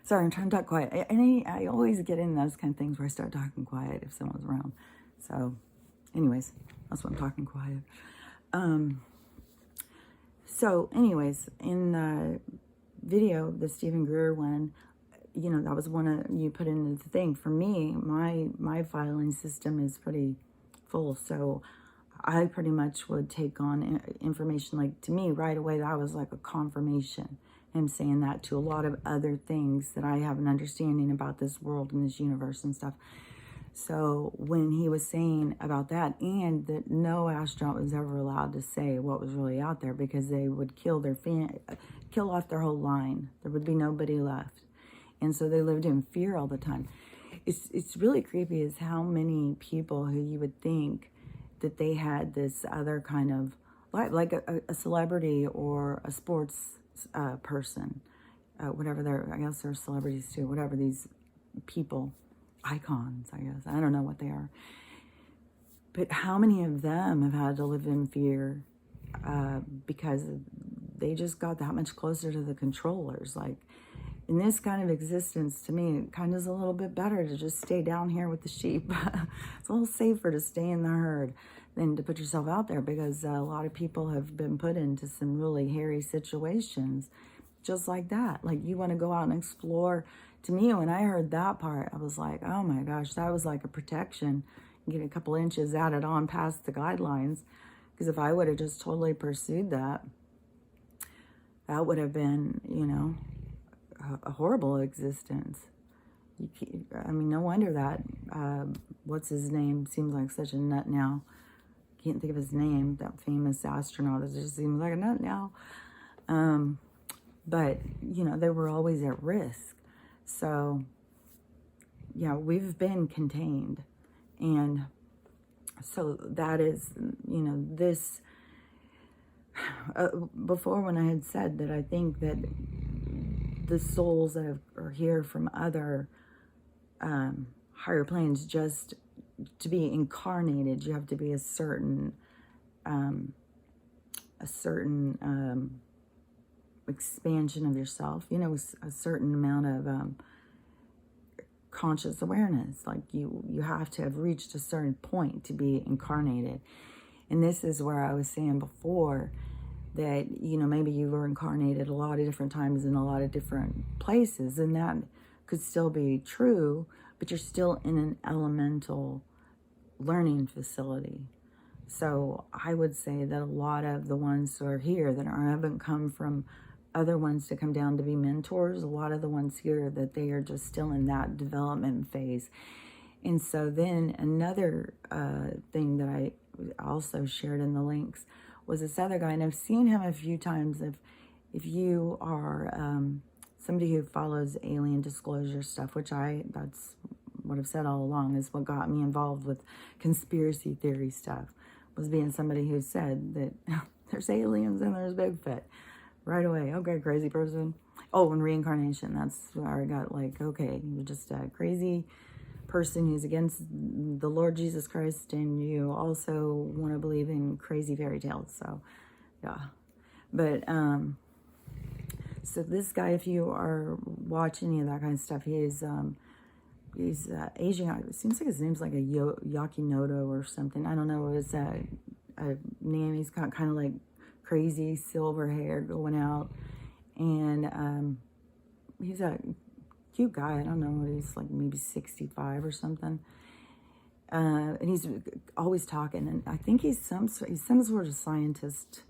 Sorry, I'm trying to talk quiet. I always get in those kind of things where I start talking quiet if someone's around. So, anyways, that's why I'm talking quiet. So, anyways, in the video, the Stephen Greer one, you know, that was one of you put in the thing. For me, my filing system is pretty full, so I pretty much would take on information. Like, to me, right away, that was like a confirmation. Him saying that to a lot of other things that I have an understanding about this world and this universe and stuff. So when he was saying about that, and that no astronaut was ever allowed to say what was really out there, because they would kill off their whole line. There would be nobody left. And so they lived in fear all the time. It's really creepy is how many people who you would think that they had this other kind of, like a celebrity or a sports person, whatever I guess they're celebrities too, whatever these people, icons, I guess. I don't know what they are. But how many of them have had to live in fear because they just got that much closer to the controllers? Like, in this kind of existence, to me, it kind of is a little bit better to just stay down here with the sheep. It's a little safer to stay in the herd than to put yourself out there, because a lot of people have been put into some really hairy situations just like that. Like, you want to go out and explore. To me, when I heard that part, I was like, oh my gosh, that was like a protection. Get a couple inches added on past the guidelines. Because if I would have just totally pursued that, that would have been, you know, a horrible existence. I mean, no wonder that, what's his name, seems like such a nut now. Can't think of his name, that famous astronaut. It just seems like a nut now. But, you know, they were always at risk. So, yeah, we've been contained. And so that is, you know, this, before when I had said that I think that the souls that are here from other higher planes, just to be incarnated, you have to be a certain expansion of yourself, you know, a certain amount of conscious awareness. Like, you have to have reached a certain point to be incarnated. And this is where I was saying before that, you know, maybe you were incarnated a lot of different times in a lot of different places, and that could still be true, but you're still in an elemental learning facility. So I would say that a lot of the ones who are here that haven't come from other ones to come down to be mentors, a lot of the ones here, that they are just still in that development phase. And so then another thing that I also shared in the links was this other guy, and I've seen him a few times. If you are somebody who follows alien disclosure stuff, which that's what I've said all along, is what got me involved with conspiracy theory stuff, was being somebody who said that there's aliens and there's Bigfoot. Right away, okay, crazy person. Oh, and reincarnation, that's where I got like, okay, you're just a crazy person who's against the Lord Jesus Christ, and you also want to believe in crazy fairy tales. So, yeah. But, so this guy, if you are watching any of that kind of stuff, he's Asian. It seems like his name's like a Yakinodo or something. I don't know. It was a name. He's got kind of like crazy silver hair going out, and he's a cute guy. I don't know. He's like maybe 65 or something. And he's always talking, and I think he's some sort of scientist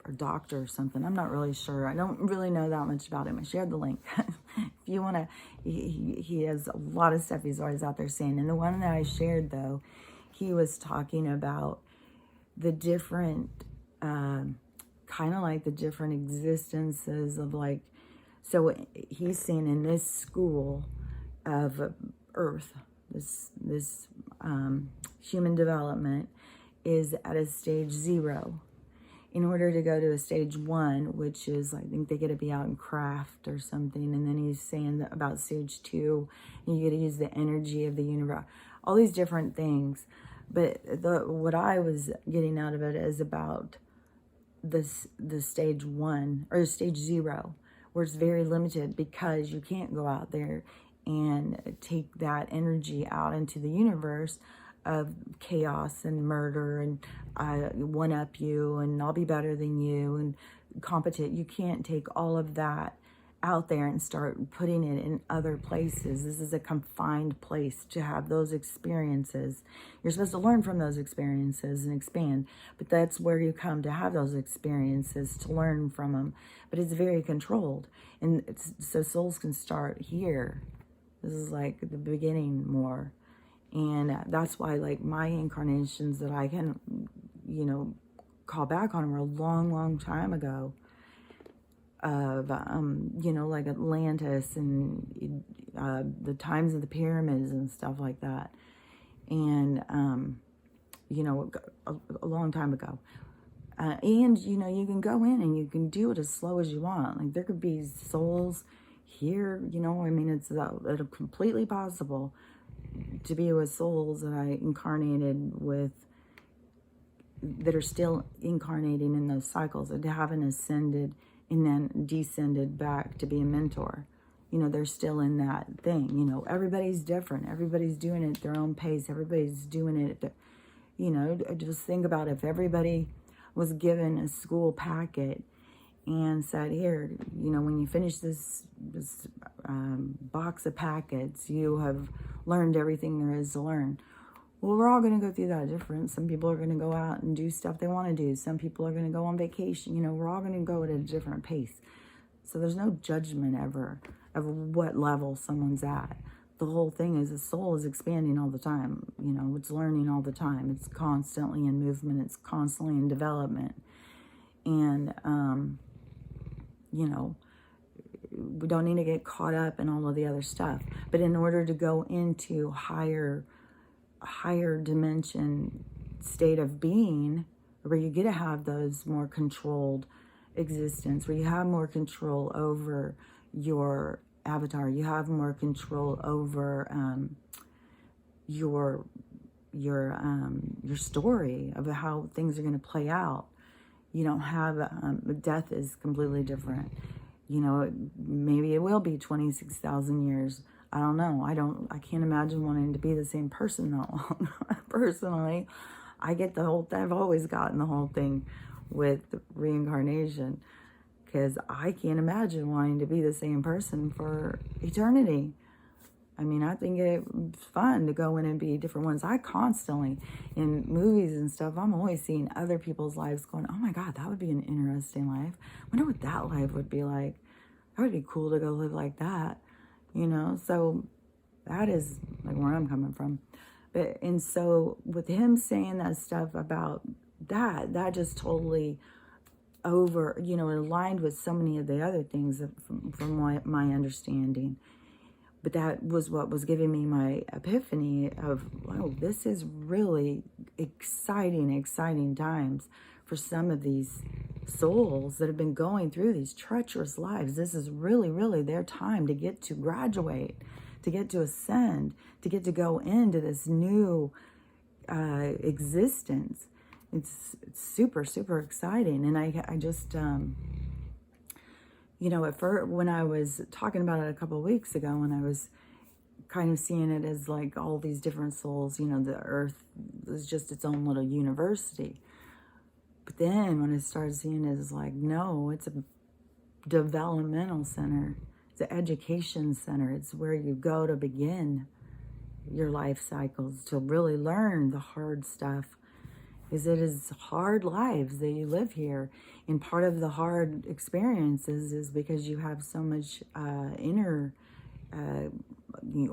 or doctor or something. I'm not really sure. I don't really know that much about him. I shared the link. If you want to, he has a lot of stuff he's always out there saying. And the one that I shared, though, he was talking about the different, kind of like the different existences of, like, so he's saying in this school of Earth, this human development is at a stage 0. In order to go to a stage 1, which is, I think they get to be out in craft or something, and then he's saying that about stage 2, you get to use the energy of the universe, all these different things. But what I was getting out of it is about the stage 1 or stage 0, where it's very limited because you can't go out there and take that energy out into the universe of chaos and murder and one up you and I'll be better than you and competent. You can't take all of that out there and start putting it in other places. This is a confined place to have those experiences. You're supposed to learn from those experiences and expand, but that's where you come to have those experiences, to learn from them. But it's very controlled, and so souls can start here. This is like the beginning more, and that's why like my incarnations that I can, call back on were a long time ago, of like Atlantis and the times of the pyramids and stuff like that, and a long time ago. And you can go in and you can do it as slow as you want. Like there could be souls here, it's completely possible to be with souls that I incarnated with that are still incarnating in those cycles and haven't ascended and then descended back to be a mentor. They're still in that thing. Everybody's different. Everybody's doing it at their own pace. Everybody's doing it at just think about if everybody was given a school packet and said, here, when you finish this box of packets, you have learned everything there is to learn. Well, we're all going to go through that different. Some people are going to go out and do stuff they want to do. Some people are going to go on vacation. We're all going to go at a different pace. So there's no judgment ever of what level someone's at. The whole thing is the soul is expanding all the time. It's learning all the time. It's constantly in movement. It's constantly in development. And, we don't need to get caught up in all of the other stuff. But in order to go into higher dimension state of being, where you get to have those more controlled existence, where you have more control over your avatar, you have more control over your story of how things are going to play out. You don't have death is completely different. Maybe it will be 26,000 years. I don't know. I can't imagine wanting to be the same person that long. Personally, I've always gotten the whole thing with reincarnation, because I can't imagine wanting to be the same person for eternity. I think it's fun to go in and be different ones. I constantly, in movies and stuff, I'm always seeing other people's lives going, oh my God, that would be an interesting life. I wonder what that life would be like. That would be cool to go live like that. So that is like where I'm coming from. And so with him saying that stuff about that just totally aligned with so many of the other things from my understanding. But that was what was giving me my epiphany of, wow, this is really exciting times for some of these souls that have been going through these treacherous lives. This is really their time to get to graduate, to get to ascend, to get to go into this new existence. It's super exciting. And I just, at first, when I was talking about it a couple of weeks ago, when I was kind of seeing it as like all these different souls, the earth is just its own little university. But then when I started seeing it as like, no, it's a developmental center. It's an education center. It's where you go to begin your life cycles, to really learn the hard stuff. Because it is hard lives that you live here. And part of the hard experiences is because you have so much inner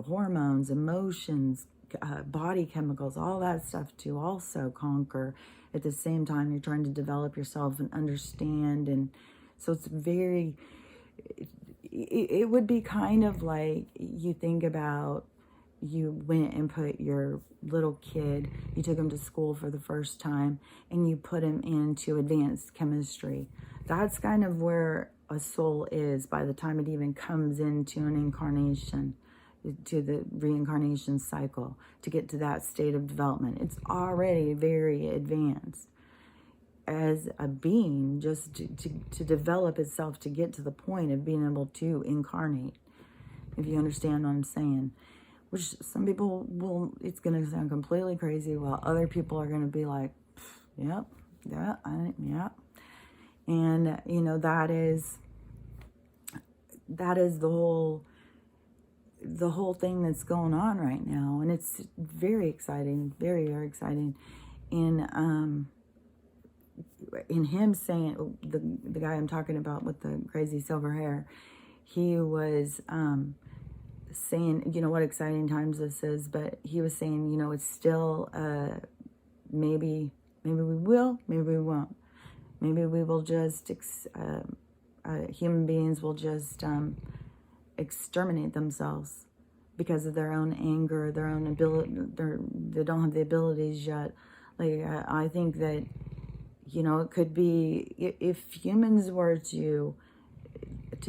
hormones, emotions, body chemicals, all that stuff to also conquer. At the same time, you're trying to develop yourself and understand. And so it's it would be kind of like you think about, you went and put your little kid, you took him to school for the first time and you put him into advanced chemistry. That's kind of where a soul is by the time it even comes into an incarnation, to the reincarnation cycle, to get to that state of development. It's already very advanced. as a being, just to develop itself to get to the point of being able to incarnate, if you understand what I'm saying. Which some people will, it's going to sound completely crazy, while other people are going to be like, yep, yeah, yeah. And, you know, that is the whole thing that's going on right now. And it's very exciting, very, very exciting. And in him saying, the guy I'm talking about with the crazy silver hair, he was saying, you know, what exciting times this is, but he was saying, you know, it's still maybe we will, maybe we won't. Maybe we will just, human beings will just exterminate themselves because of their own anger, their own ability. They don't have the abilities yet. Like, I think that, you know, it could be, if humans were to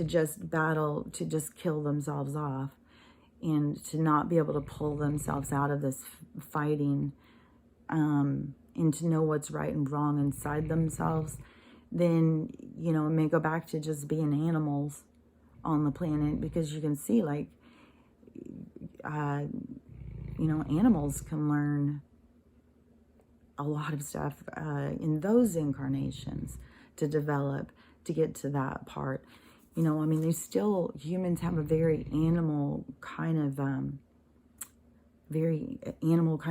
just battle, to just kill themselves off, and to not be able to pull themselves out of this fighting, and to know what's right and wrong inside themselves, then, you know, it may go back to just being animals on the planet, because you can see, like, you know, animals can learn a lot of stuff in those incarnations to develop, to get to that part. You know, I mean, humans have a very animal kind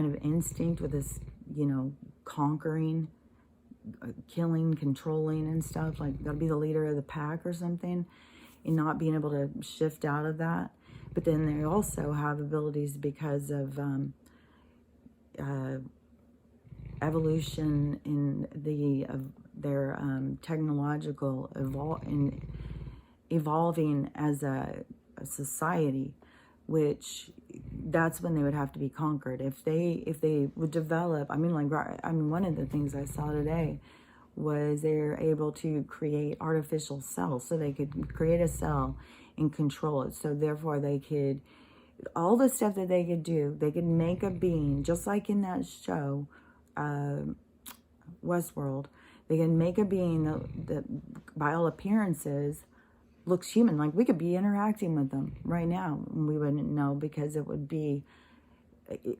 of instinct with this, you know, conquering, killing, controlling and stuff. Like, gotta be the leader of the pack or something, and not being able to shift out of that. But then they also have abilities because of evolution in their technological evolving as a society, which that's when they would have to be conquered. If they would develop, one of the things I saw today was they're able to create artificial cells, so they could create a cell and control it. So therefore they could, all the stuff that they could do, they could make a being, just like in that show, Westworld. They can make a being that by all appearances looks human. Like, we could be interacting with them right now and we wouldn't know, because it would be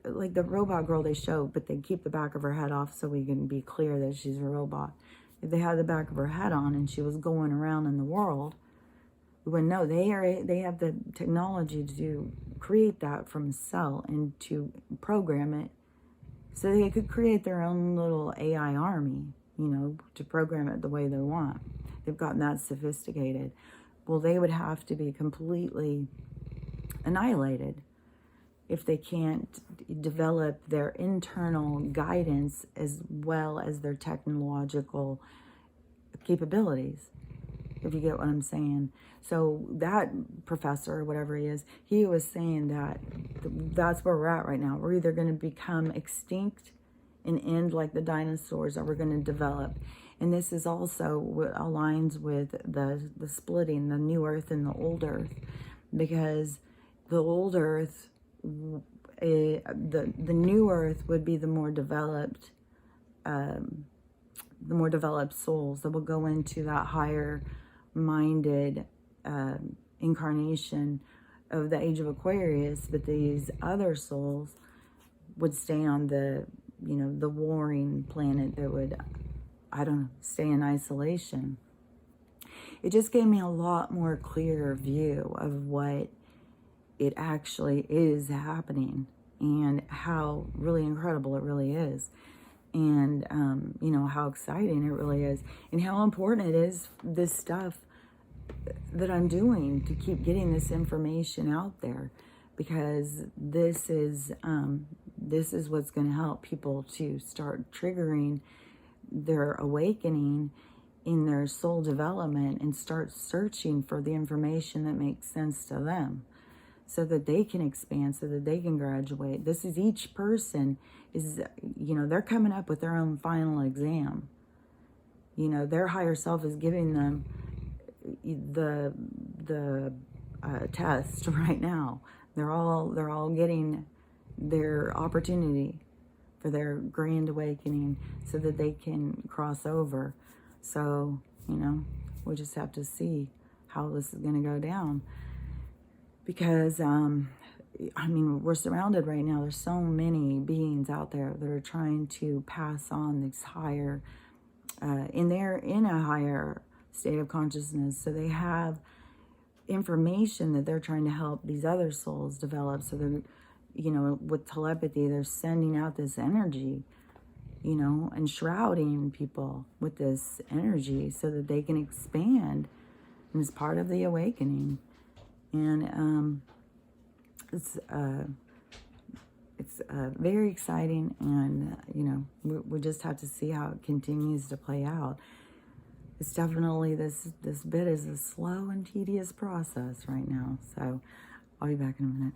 like the robot girl they show, but they keep the back of her head off so we can be clear that she's a robot. If they had the back of her head on and she was going around in the world, we wouldn't know. They have the technology to create that from a cell and to program it, so they could create their own little AI army, you know, to program it the way they want. They've gotten that sophisticated. Well, they would have to be completely annihilated if they can't develop their internal guidance as well as their technological capabilities, if you get what I'm saying. So that professor, or whatever he is, he was saying that that's where we're at right now. We're either going to become extinct and end like the dinosaurs, or we're going to develop. And this is also what aligns with the splitting, the new earth and the old earth, because the old earth, the new earth would be the more developed souls that will go into that higher minded incarnation of the age of Aquarius. But these other souls would stay on the, you know, the warring planet that would, I don't know, stay in isolation. It just gave me a lot more clear view of what it actually is happening and how really incredible it really is. And, you know, how exciting it really is, and how important it is, this stuff that I'm doing, to keep getting this information out there, because this is what's going to help people to start triggering their awakening in their soul development, and start searching for the information that makes sense to them, so that they can expand, so that they can graduate. This is, each person is, you know, they're coming up with their own final exam. You know, their higher self is giving them the test right now. They're all getting their opportunity for their grand awakening so that they can cross over. So, you know, we just have to see how this is going to go down. Because, I mean, we're surrounded right now. There's so many beings out there that are trying to pass on this higher, in a higher state of consciousness. So they have information that they're trying to help these other souls develop. So they're, you know, with telepathy, they're sending out this energy, you know, and shrouding people with this energy so that they can expand. And it's part of the awakening. And it's very exciting, and you know, we just have to see how it continues to play out. It's definitely, this bit is a slow and tedious process right now. So I'll be back in a minute.